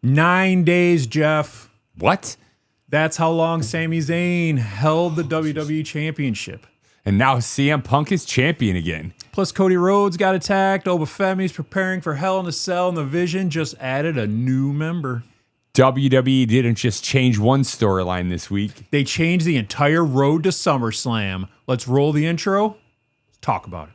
9 days, Jeff. What? That's how long Sami Zayn held the WWE Championship. And now CM Punk is champion again. Plus, Cody Rhodes got attacked. Obafemi's preparing for Hell in a Cell, and the Vision just added a new member. WWE didn't just change one storyline this week. They changed the entire road to SummerSlam. Let's roll the intro. Let's talk about it.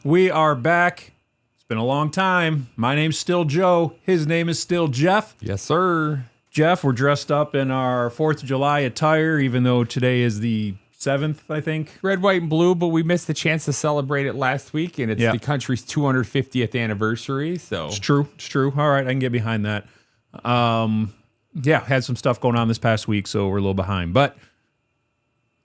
We are back. It's been a long time. My name's still Joe. His name is still Jeff. Yes, sir. Jeff, we're dressed up in our 4th of July attire, even though today is the 7th, I think. Red, white, and blue, but we missed the chance to celebrate it last week, and it's the country's 250th anniversary. So It's true. All right, I can get behind that. Had some stuff going on this past week, so we're a little behind. But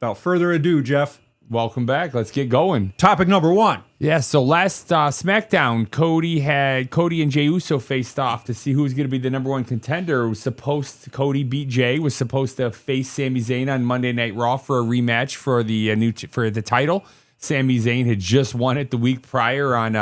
without further ado, Jeff, welcome back. Let's get going. topic number 1. Yeah, so last SmackDown, Cody and Jey Uso faced off to see who was going to be the number one contender. Cody beat Jey, was supposed to face Sami Zayn on Monday Night Raw for a rematch for the title. Sami Zayn had just won it the week prior on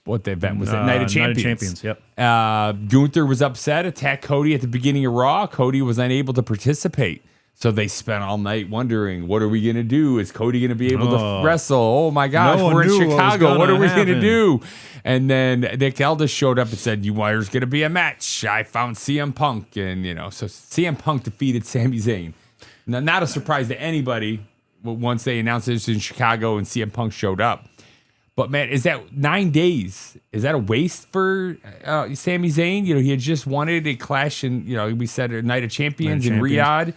what the event was, Night of Champions. Night of Champions, yep. Gunther was upset, attacked Cody at the beginning of Raw. Cody was unable to participate. So they spent all night wondering, what are we going to do? Is Cody going to be able to wrestle? Oh, my gosh, we're in Chicago. What are we going to do? And then Nick Aldis showed up and said, there's going to be a match. I found CM Punk. And, so CM Punk defeated Sami Zayn. Now, not a surprise to anybody once they announced it was in Chicago and CM Punk showed up. But, man, is that 9 days? Is that a waste for Sami Zayn? He had just wanted a clash in, we said a Night of Champions in Riyadh.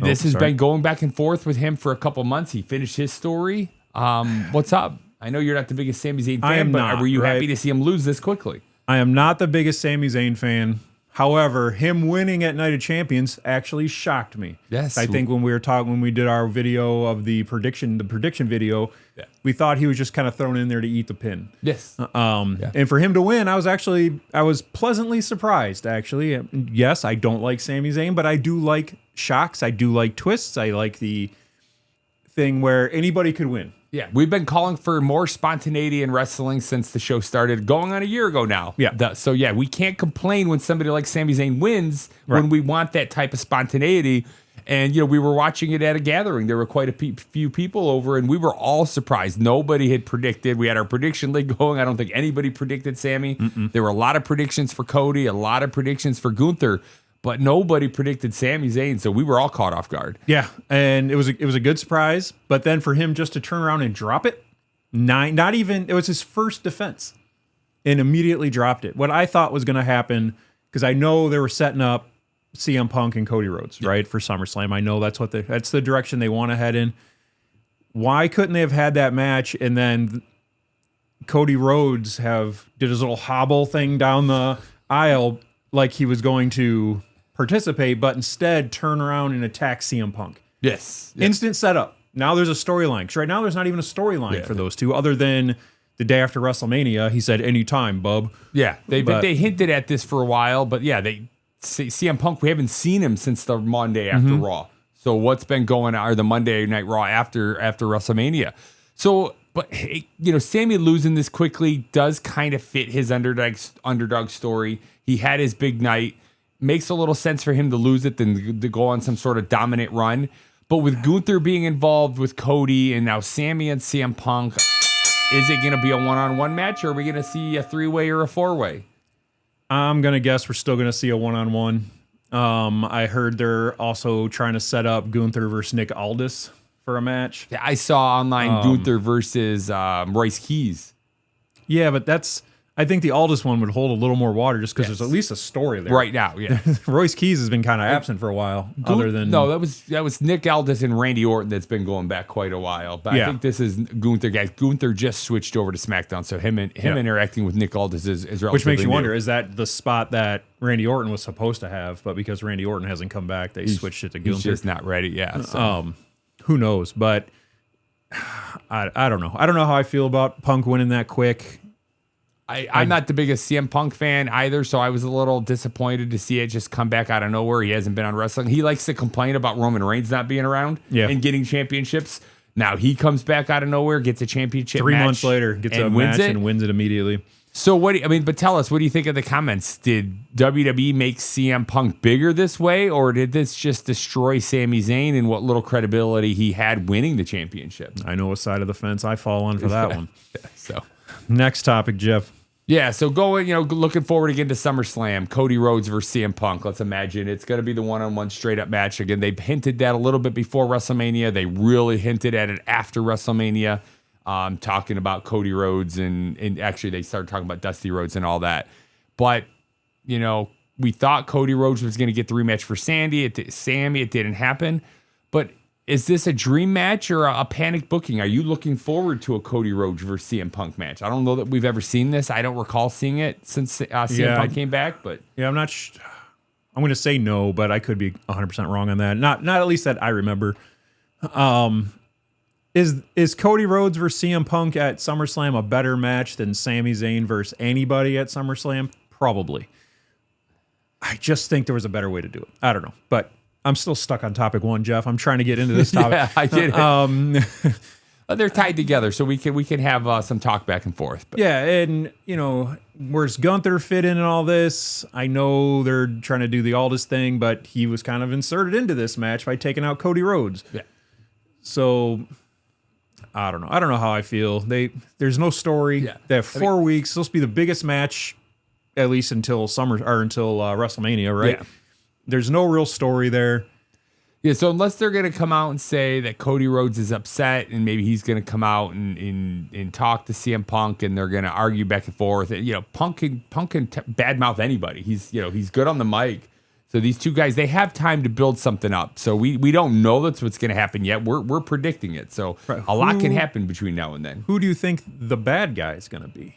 This has been going back and forth with him for a couple months. He finished his story. What's up? I know you're not the biggest Sami Zayn fan, but were you happy to see him lose this quickly? I am not the biggest Sami Zayn fan. However, him winning at Night of Champions actually shocked me. Yes. I think when we did our video of the prediction video, we thought he was just kind of thrown in there to eat the pin. Yes. And for him to win, I was pleasantly surprised, actually. Yes, I don't like Sami Zayn, but I do like shocks. I do like twists. I like the thing where anybody could win. Yeah, we've been calling for more spontaneity in wrestling since the show started, going on a year ago now. Yeah. So we can't complain when somebody like Sami Zayn wins when we want that type of spontaneity. And, we were watching it at a gathering. There were quite a few people over, and we were all surprised. Nobody had predicted. We had our prediction league going. I don't think anybody predicted Sami. There were a lot of predictions for Cody, a lot of predictions for Gunther, but nobody predicted Sami Zayn, so we were all caught off guard. Yeah, and it was a good surprise. But then for him just to turn around and drop it, it was his first defense, and immediately dropped it. What I thought was going to happen, because I know they were setting up CM Punk and Cody Rhodes, right, for SummerSlam. I know that's the direction they want to head in. Why couldn't they have had that match and then Cody Rhodes did his little hobble thing down the aisle like he was going to participate, but instead turn around and attack CM Punk? Yes. Instant setup. Now there's a storyline. Because right now there's not even a storyline for those two, other than the day after WrestleMania, he said, "Anytime, bub." Yeah, they hinted at this for a while, but CM Punk, we haven't seen him since the Monday after Raw. So what's been going on, or the Monday Night Raw after WrestleMania? So, but Sami losing this quickly does kind of fit his underdog story. He had his big night. Makes a little sense for him to lose it than to go on some sort of dominant run. But with Gunther being involved with Cody and now Sami and CM Punk, is it going to be a one-on-one match, or are we going to see a three-way or a four-way? I'm going to guess we're still going to see a one-on-one. I heard they're also trying to set up Gunther versus Nick Aldis for a match. Yeah, I saw online Gunther versus Royce Keys. Yeah, but I think the Aldis one would hold a little more water just because there's at least a story there. Right now, yeah. Royce Keys has been kind of absent for a while. That was Nick Aldis and Randy Orton that's been going back quite a while. But I think this is Gunther. Guys, Gunther just switched over to SmackDown, so him interacting with Nick Aldis is relatively which makes you new. wonder, is that the spot that Randy Orton was supposed to have, but because Randy Orton hasn't come back, they switched it to Gunther. He's just not ready, yeah. So. Who knows? But I don't know. I don't know how I feel about Punk winning that quick. I'm not the biggest CM Punk fan either, so I was a little disappointed to see it just come back out of nowhere. He hasn't been on wrestling. He likes to complain about Roman Reigns not being around and getting championships. Now he comes back out of nowhere, gets a championship 3 match months later, gets a match and wins it immediately. So but tell us, what do you think of the comments? Did WWE make CM Punk bigger this way, or did this just destroy Sami Zayn and what little credibility he had winning the championship? I know what side of the fence I fall on for that one. So next topic, Jeff. Yeah, so looking forward again to SummerSlam, Cody Rhodes versus CM Punk. Let's imagine it's going to be the one-on-one straight-up match. Again, they hinted that a little bit before WrestleMania. They really hinted at it after WrestleMania, talking about Cody Rhodes, and actually they started talking about Dusty Rhodes and all that. But, we thought Cody Rhodes was going to get the rematch for Sammy. It didn't happen. But is this a dream match or a panic booking? Are you looking forward to a Cody Rhodes versus CM Punk match? I don't know that we've ever seen this. I don't recall seeing it since CM Punk came back. But yeah, I'm not. I'm going to say no, but I could be 100% wrong on that. Not at least that I remember. Is Cody Rhodes versus CM Punk at SummerSlam a better match than Sami Zayn versus anybody at SummerSlam? Probably. I just think there was a better way to do it. I don't know, but I'm still stuck on topic one, Jeff. I'm trying to get into this topic. Yeah, I get it. They're tied together, so we can have some talk back and forth. But. Yeah, and where's Gunther fit in and all this? I know they're trying to do the Aldis thing, but he was kind of inserted into this match by taking out Cody Rhodes. Yeah. So I don't know. I don't know how I feel. There's no story. Yeah. They have 4 weeks. Supposed to be the biggest match, at least until WrestleMania, right? Yeah. There's no real story there. Yeah, so unless they're going to come out and say that Cody Rhodes is upset and maybe he's going to come out and talk to CM Punk and they're going to argue back and forth. Punk can badmouth anybody. He's good on the mic. So these two guys, they have time to build something up. So we don't know that's what's going to happen yet. We're predicting it. So a lot can happen between now and then. Who do you think the bad guy is going to be?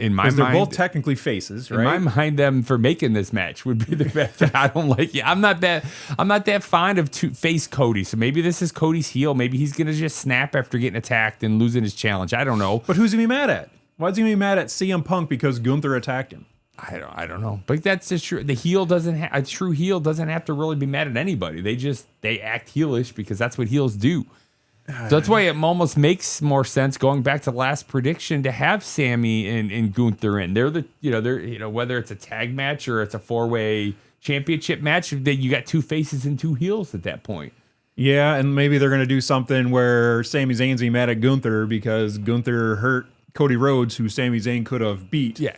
In my mind, they're both technically faces, right? In my mind, them for making this match would be the best. I don't like it. I'm not that fond of face Cody. So maybe this is Cody's heel. Maybe he's gonna just snap after getting attacked and losing his challenge. I don't know. But who's he gonna be mad at? Why is he gonna be mad at CM Punk because Gunther attacked him? I don't know. But that's just true. A true heel doesn't have to really be mad at anybody. They act heelish because that's what heels do. So that's why it almost makes more sense going back to the last prediction to have Sammy and Gunther in. They're whether it's a tag match or it's a 4-way championship match, that you got two faces and two heels at that point. Yeah, and maybe they're going to do something where Sami Zayn's be mad at Gunther because Gunther hurt Cody Rhodes, who Sami Zayn could have beat. Yeah.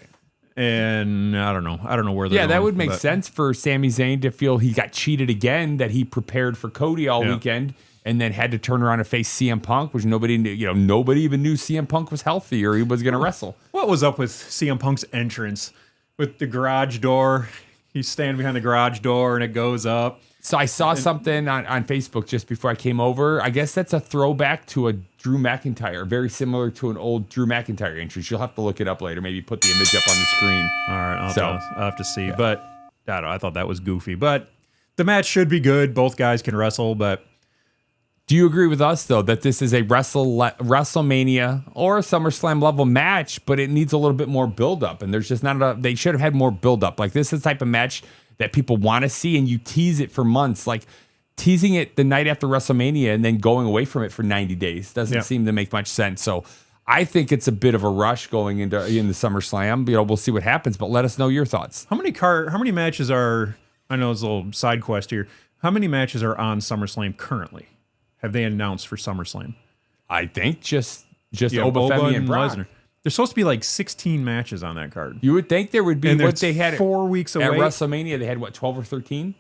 And I don't know where they're going. That would make sense for Sami Zayn to feel he got cheated again, that he prepared for Cody all weekend. And then had to turn around and face CM Punk, which nobody knew. Nobody even knew CM Punk was healthy or he was going to wrestle. What was up with CM Punk's entrance with the garage door? He's standing behind the garage door and it goes up. So I saw something on Facebook just before I came over. I guess that's a throwback to a Drew McIntyre, very similar to an old Drew McIntyre entrance. You'll have to look it up later. Maybe put the image up on the screen. All right, I'll have to see. Yeah. But I don't know. I thought that was goofy. But the match should be good. Both guys can wrestle, but. Do you agree with us, though, that this is a WrestleMania or a SummerSlam level match, but it needs a little bit more buildup? And there's just they should have had more buildup. Like, this is the type of match that people want to see, and you tease it for months. Like, teasing it the night after WrestleMania and then going away from it for 90 days doesn't seem to make much sense. So I think it's a bit of a rush going into the SummerSlam. We'll see what happens, but let us know your thoughts. How many matches are, I know it's a little side quest here, how many matches are on SummerSlam currently? Have they announced for SummerSlam? I think just Oba, Femi, and Brock. Lesnar. There's supposed to be like 16 matches on that card. You would think there would be. And what they had 4 weeks away. At WrestleMania, they had, 12 or 13?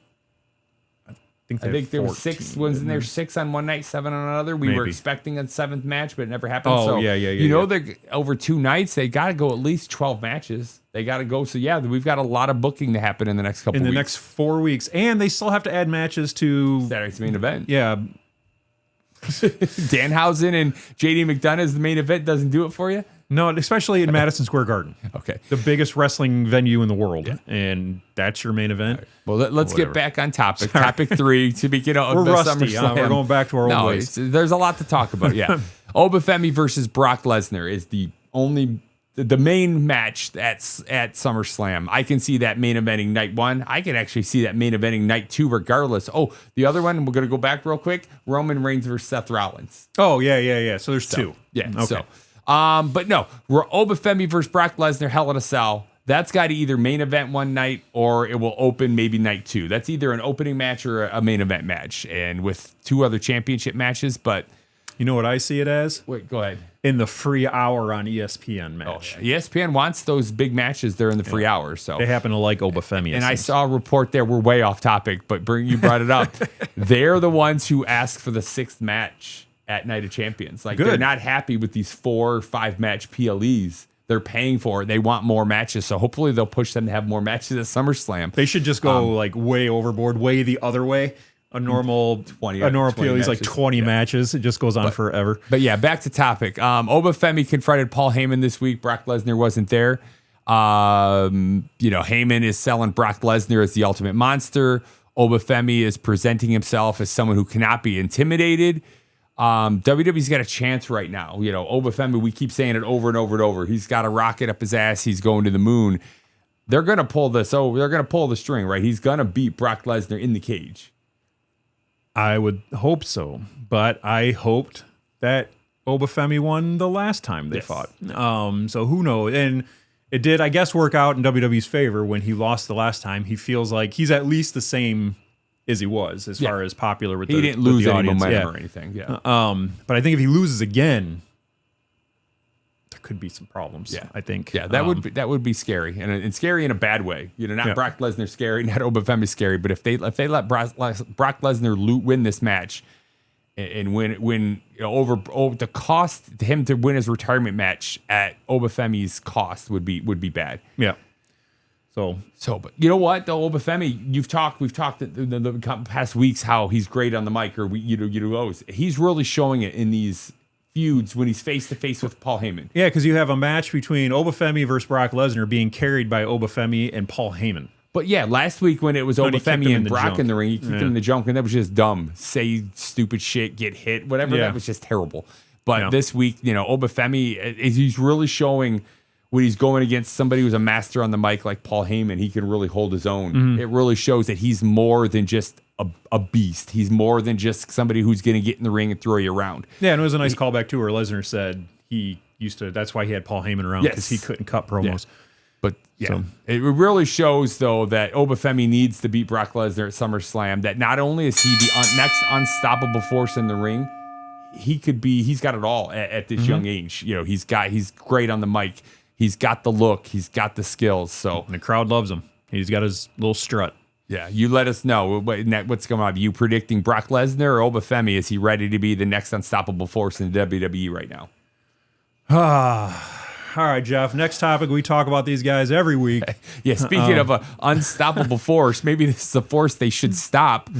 I think there were 6 ones in there, 6 on one night, 7 on another. We were expecting a 7th match, but it never happened. Oh, yeah. They're over 2 nights. They got to go at least 12 matches. They got to go. So, yeah, we've got a lot of booking to happen in the next couple weeks. In the next 4 weeks. And they still have to add matches to Saturday's main event. Yeah. Danhausen and JD McDonough as the main event doesn't do it for you? No, especially in Madison Square Garden. Okay. The biggest wrestling venue in the world. Yeah. And that's your main event. Right. Well, let's get back on topic. Sorry. Topic 3. Speaking of we're rusty. We're going back to our old ways. There's a lot to talk about, yeah. Oba Femi versus Brock Lesnar is the the main match at SummerSlam. I can see that main eventing night 1. I can actually see that main eventing night 2 regardless. Oh, the other one, we're going to go back real quick. Roman Reigns versus Seth Rollins. Oh, yeah. So there's 2. Yeah. Okay. So, but no, we're Obafemi versus Brock Lesnar, Hell in a Cell. That's got to either main event one night or it will open maybe night 2. That's either an opening match or a main event match, and with 2 other championship matches. But you know what I see it as? Wait, go ahead. In the free hour on ESPN match. Oh, yeah. ESPN wants those big matches there in the free hour. So they happen to like Obafemi. And I saw a report there. We're way off topic, but you brought it up. They're the ones who ask for the 6th match at Night of Champions. Like, they're not happy with these 4 or 5 match PLEs. They're paying for it. They want more matches. So hopefully they'll push them to have more matches at SummerSlam. They should just go like way overboard, way the other way. A normal PLE is like 20 matches. It just goes on forever. But yeah, back to topic. Obafemi confronted Paul Heyman this week. Brock Lesnar wasn't there. Heyman is selling Brock Lesnar as the ultimate monster. Obafemi is presenting himself as someone who cannot be intimidated. WWE's got a chance right now. Obafemi, we keep saying it over and over and over. He's got a rocket up his ass. He's going to the moon. They're going to pull this. Oh, they're going to pull the string, right? He's going to beat Brock Lesnar in the cage. I would hope so, but I hoped that Obafemi won the last time they fought. So who knows? And it did, I guess, work out in WWE's favor when he lost the last time. He feels like he's at least the same as he was as far as popular with he didn't lose any momentum or anything. Yeah. But I think if he loses again, there could be some problems. Yeah, I think. Yeah, that would be scary and scary in a bad way. Not Brock Lesnar scary, not Obafemi scary, but if they let Brock Lesnar win this match and win over the cost to him to win his retirement match at Obafemi's cost would be bad. Yeah. But you know what though, Obafemi, we've talked in the past weeks how he's great on the mic, or he's really showing it in these feuds when he's face to face with Paul Heyman. Yeah, because you have a match between Obafemi versus Brock Lesnar being carried by Obafemi and Paul Heyman. But yeah, last week when it was Obafemi and Brock in the ring, he kicked him in the junk, and that was just dumb. Say stupid shit, get hit, whatever. That was just terrible. But this week, Obafemi, he's really showing when he's going against somebody who's a master on the mic like Paul Heyman, he can really hold his own. Mm-hmm. It really shows that he's more than just a beast. He's more than just somebody who's going to get in the ring and throw you around. Yeah, and it was a nice callback too, where Lesnar said he used to. That's why he had Paul Heyman around, because he couldn't cut promos. Yeah. But it really shows though that Obafemi needs to beat Brock Lesnar at SummerSlam. That not only is he the next unstoppable force in the ring, he's got it all at this young age. He's great on the mic. He's got the look. He's got the skills. So and the crowd loves him. He's got his little strut. Yeah, you let us know what's going on. Are you predicting Brock Lesnar or Obafemi? Is he ready to be the next unstoppable force in WWE right now? All right, Jeff. Next topic. We talk about these guys every week. Yeah, speaking of an unstoppable force, maybe this is a force they should stop.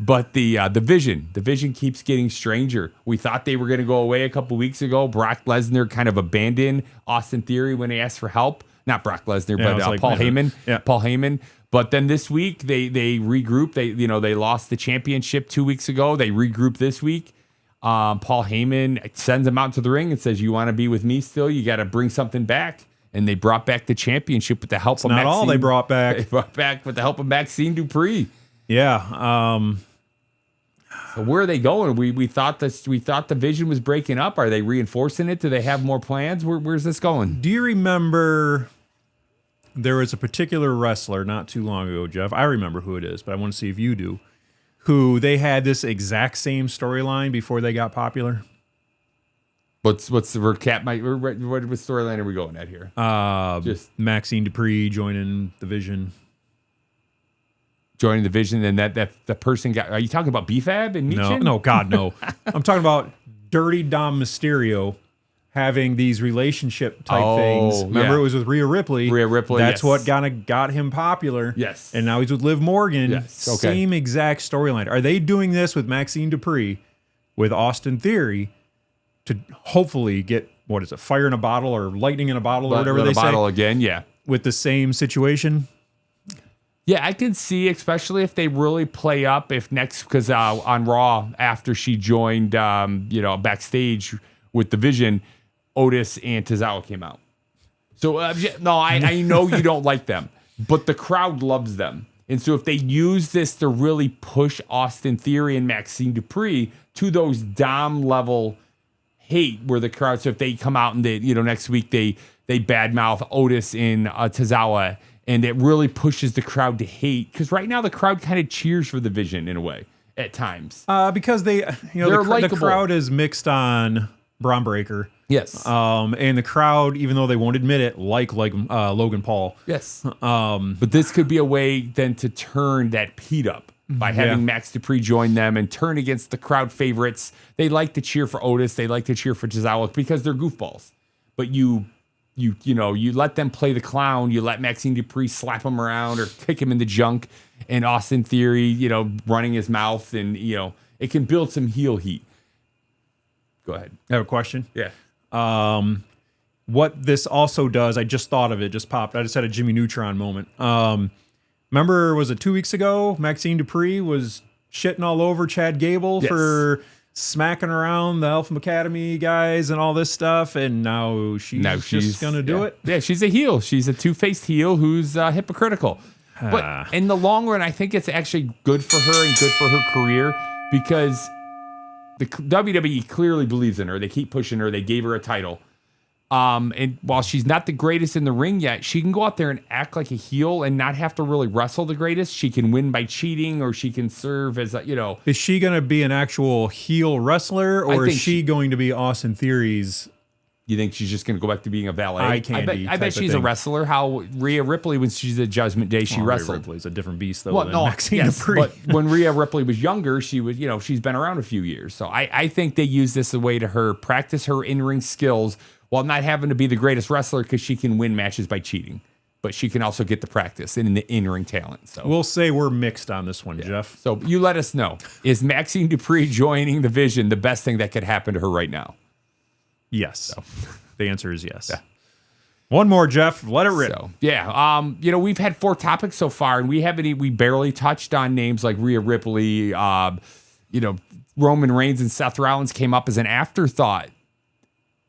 But the Vision keeps getting stranger. We thought they were going to go away a couple weeks ago. Brock Lesnar kind of abandoned Austin Theory when he asked for help. Not Brock Lesnar, but Paul Heyman. Yeah. Paul Heyman. But then this week they regrouped. They lost the championship 2 weeks ago. They regrouped this week. Paul Heyman sends him out to the ring and says, "You want to be with me still? You got to bring something back." And they brought back the championship with the help of Maxine. Not all they brought back. They brought back with the help of Maxine Dupree. Yeah. So where are they going? We thought the Vision was breaking up. Are they reinforcing it? Do they have more plans? Where's this going? Do you remember there was a particular wrestler not too long ago, Jeff? I remember who it is, but I want to see if you do. Who they had this exact same storyline before they got popular. What's the recap? What storyline are we going at here? Just Maxine Dupree joining the Vision. Joining the Vision, and that the person got. Are you talking about BFAB and Michin? No, God, no. I'm talking about Dirty Dom Mysterio having these relationship type things. Remember, it was with Rhea Ripley. That's what got him popular. Yes. And now he's with Liv Morgan. Yes. Okay. Same exact storyline. Are they doing this with Maxine Dupree, with Austin Theory, to hopefully get, fire in a bottle or lightning in a bottle or whatever they say? Bottle again, yeah. With the same situation? Yeah, I can see, especially if they really play up, because on Raw, after she joined, backstage with the Vision, Otis and Tozawa came out. So no, I know you don't like them, but the crowd loves them. And so if they use this to really push Austin Theory and Maxine Dupree to those Dom level hate where the crowd, so if they come out and they, next week they badmouth Otis and Tozawa, and it really pushes the crowd to hate, because right now the crowd kind of cheers for the Vision in a way at times. Because the crowd is mixed on Braun Breaker. Yes. And the crowd, even though they won't admit it, like Logan Paul. Yes. But this could be a way then to turn that Pete up by having Max Dupree join them and turn against the crowd favorites. They like to cheer for Otis. They like to cheer for Tozawa because they're goofballs. But you let them play the clown. You let Maxine Dupree slap him around or kick him in the junk, and Austin Theory, running his mouth, and it can build some heel heat. Go ahead. I have a question. Yeah. What this also does, I just thought of it, just popped. I just had a Jimmy Neutron moment. Remember, was it 2 weeks ago? Maxine Dupree was shitting all over Chad Gable for smacking around the Alpha Academy guys and all this stuff, and now she's just gonna do it. Yeah, she's a heel. She's a two-faced heel who's hypocritical. But in the long run, I think it's actually good for her and good for her career, because the WWE clearly believes in her. They keep pushing her. They gave her a title. And while she's not the greatest in the ring yet, she can go out there and act like a heel and not have to really wrestle the greatest. She can win by cheating, or she can serve as Is she going to be an actual heel wrestler, or is she going to be Austin Theory's? You think she's just going to go back to being a valet? I bet she's a wrestler. How Rhea Ripley, when she's at Judgment Day, she wrestled. Rhea Ripley's a different beast, though, than Maxine Dupree. But when Rhea Ripley was younger, she was, she's been around a few years. So I think they use this a way to her practice her in-ring skills while not having to be the greatest wrestler, because she can win matches by cheating. But she can also get the practice and the in-ring talent. So we'll say we're mixed on this one, Jeff. So you let us know. Is Maxine Dupree joining the Vision the best thing that could happen to her right now? Yes. So. The answer is yes. Yeah. One more, Jeff. Let it rip. So, we've had 4 topics so far, and we barely touched on names like Rhea Ripley. Roman Reigns and Seth Rollins came up as an afterthought.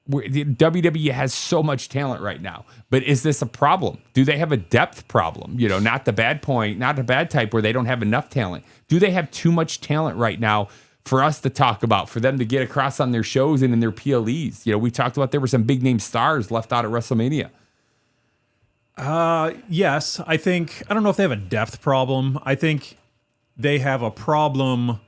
The WWE has so much talent right now, but is this a problem? Do they have a depth problem? Not the bad point, not the bad type where they don't have enough talent. Do they have too much talent right now for us to talk about, for them to get across on their shows and in their PLEs? We talked about there were some big name stars left out at WrestleMania. Yes, I don't know if they have a depth problem. I think they have a problem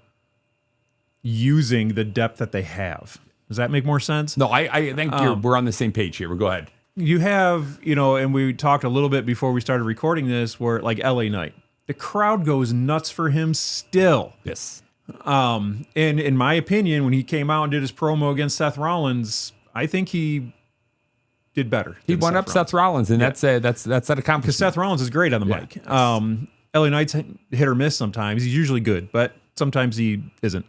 using the depth that they have. Does that make more sense? No, I think we're on the same page here. We'll go ahead. You have, and we talked a little bit before we started recording this, where like LA Knight, the crowd goes nuts for him still. Yes. And in my opinion, when he came out and did his promo against Seth Rollins, I think he did better. He won up Seth Rollins, and that's an accomplishment. Because Seth Rollins is great on the mic. Yes. LA Knight's hit or miss sometimes. He's usually good, but sometimes he isn't.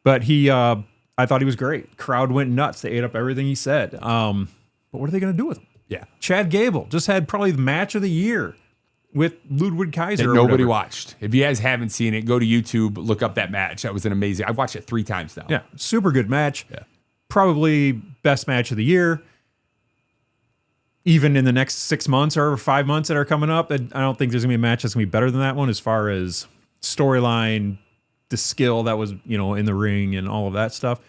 But I thought he was great. Crowd went nuts. They ate up everything he said. But what are they going to do with him? Yeah. Chad Gable just had probably the match of the year with Ludwig Kaiser. That nobody watched. If you guys haven't seen it, go to YouTube, look up that match. That was an amazing. I've watched it 3 times now. Yeah, super good match. Yeah. Probably best match of the year. Even in the next 6 months or 5 months that are coming up, I don't think there's going to be a match that's going to be better than that one as far as storyline, the skill that was, in the ring and all of that stuff.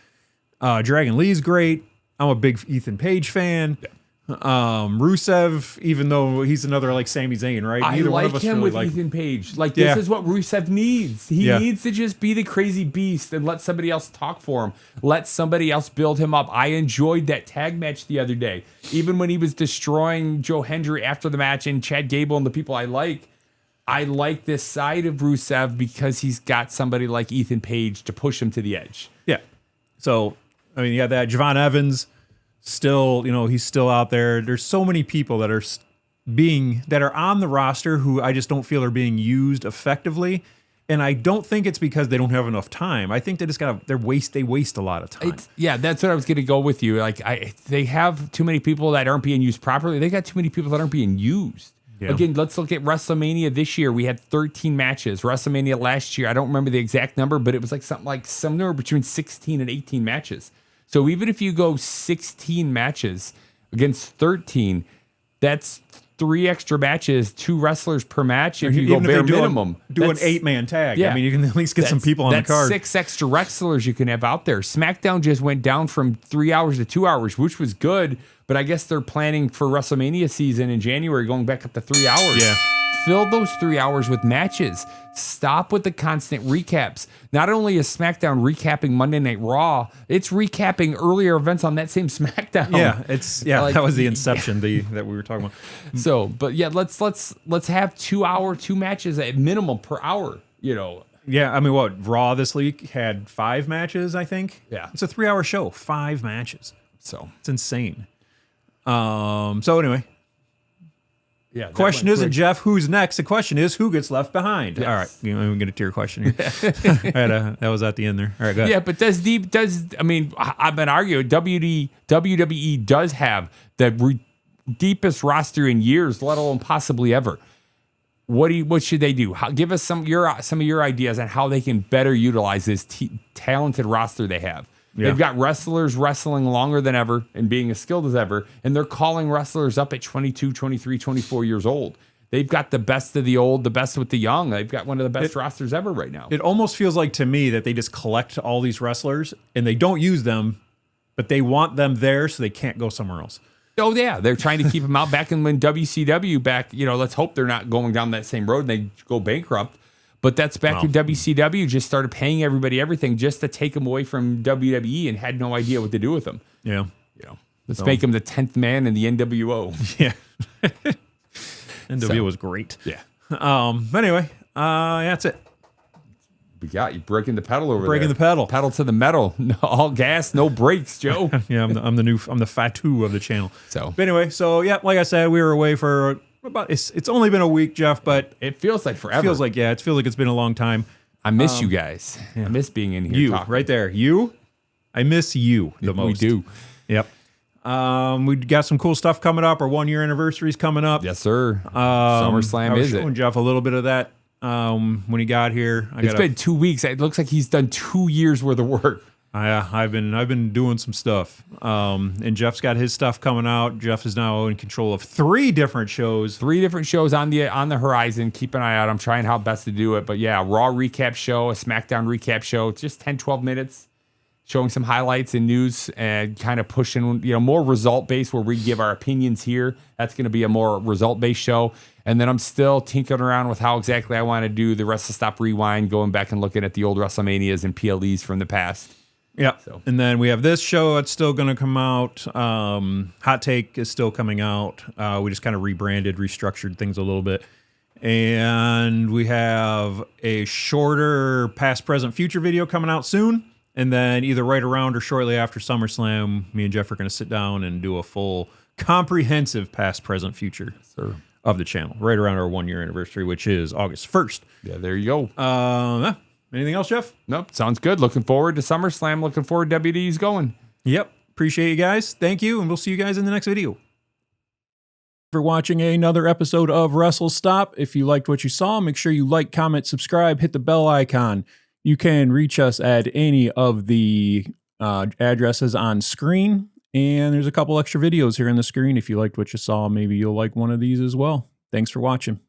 Dragon Lee's great. I'm a big Ethan Page fan. Yeah. Rusev, even though he's another like Sami Zayn, right? Neither one of us him really with Ethan Page. This is what Rusev needs. He needs to just be the crazy beast and let somebody else talk for him. Let somebody else build him up. I enjoyed that tag match the other day. Even when he was destroying Joe Hendry after the match and Chad Gable and the people I like this side of Rusev because he's got somebody like Ethan Page to push him to the edge. Yeah. So, you got that Javon Evans. Still, he's still out there. There's so many people that are on the roster who I just don't feel are being used effectively. And I don't think it's because they don't have enough time. I think they just they waste a lot of time. That's what I was going to go with you. They have too many people that aren't being used properly. They got too many people that aren't being used. Yeah. Again, let's look at WrestleMania this year. We had 13 matches. WrestleMania last year, I don't remember the exact number, but it was somewhere between 16 and 18 matches. So even if you go 16 matches against 13, That's 3 extra matches, 2 wrestlers per match. If you Even go if bare they minimum, do an 8-man tag. Yeah. I mean, you can at least get some people on the card. 6 extra wrestlers you can have out there. SmackDown just went down from 3 hours to 2 hours, which was good. But I guess they're planning for WrestleMania season in January, going back up to 3 hours. Yeah. Fill those 3 hours with matches. Stop with the constant recaps. Not only is SmackDown recapping Monday Night Raw, it's recapping earlier events on that same SmackDown. Yeah, that was the inception that we were talking about. So, but yeah, let's have 2 matches at minimum per hour. Yeah, I mean, Raw this week had 5 matches, I think. Yeah. It's a 3-hour show, 5 matches. So it's insane. So anyway. Yeah. Question isn't, Jeff, who's next? The question is, who gets left behind? Yes. All right. I'm get to your question here. That was at the end there. All right, go ahead. Yeah, but I've been arguing WWE does have the deepest roster in years, let alone possibly ever. What should they do? Give us some of your ideas on how they can better utilize this talented roster they have. Yeah. They've got wrestlers wrestling longer than ever and being as skilled as ever, and they're calling wrestlers up at 22, 23, 24 years old. They've got the best of the old, the best with the young. They've got one of the best rosters ever right now. It almost feels like to me that they just collect all these wrestlers and they don't use them, but they want them there so they can't go somewhere else. Oh, yeah. They're trying to keep them out back in when WCW let's hope they're not going down that same road and they go bankrupt. But that's back when WCW just started paying everybody everything just to take them away from WWE and had no idea what to do with them. Yeah. Let's make him the 10th man in the NWO. Yeah. NWO was great. Yeah. Anyway, that's it. We got you breaking the pedal over there. Breaking the pedal. Pedal to the metal. No, all gas, no brakes, Joe. Yeah, I'm the fatu of the channel. So, but anyway, like I said, we were away for it's only been a week, Jeff, but it feels like forever. It feels like it's been a long time. I miss you guys. Yeah. I miss being in here. You talking. right there. I miss you the most. We do. Yep. We got some cool stuff coming up. Our 1-year anniversary is coming up. Yes, sir. SummerSlam is it? Showing Jeff a little bit of that when he got here. It's been 2 weeks. It looks like he's done 2 years worth of work. I've been doing some stuff, and Jeff's got his stuff coming out. Jeff is now in control of 3 different shows. 3 different shows on the horizon. Keep an eye out. I'm trying how best to do it, but yeah, Raw recap show, a SmackDown recap show. It's just 10-12 minutes, showing some highlights and news, and kind of pushing more result based where we give our opinions here. That's going to be a more result based show. And then I'm still tinkering around with how exactly I want to do the Wrestle Stop Rewind, going back and looking at the old WrestleManias and PLEs from the past. Yeah. So. And then we have this show that's still going to come out. Hot Take is still coming out. We just kind of rebranded, restructured things a little bit. And we have a shorter past, present, future video coming out soon. And then either right around or shortly after SummerSlam, me and Jeff are going to sit down and do a full comprehensive past, present, future of the channel. Right around our 1-year anniversary, which is August 1st. Yeah, there you go. Anything else, Jeff? Nope. Sounds good. Looking forward to SummerSlam. Looking forward to WWE's going. Yep. Appreciate you guys. Thank you. And we'll see you guys in the next video. For watching another episode of Wrestle Stop. If you liked what you saw, make sure you like, comment, subscribe, hit the bell icon. You can reach us at any of the addresses on screen. And there's a couple extra videos here on the screen. If you liked what you saw, maybe you'll like one of these as well. Thanks for watching.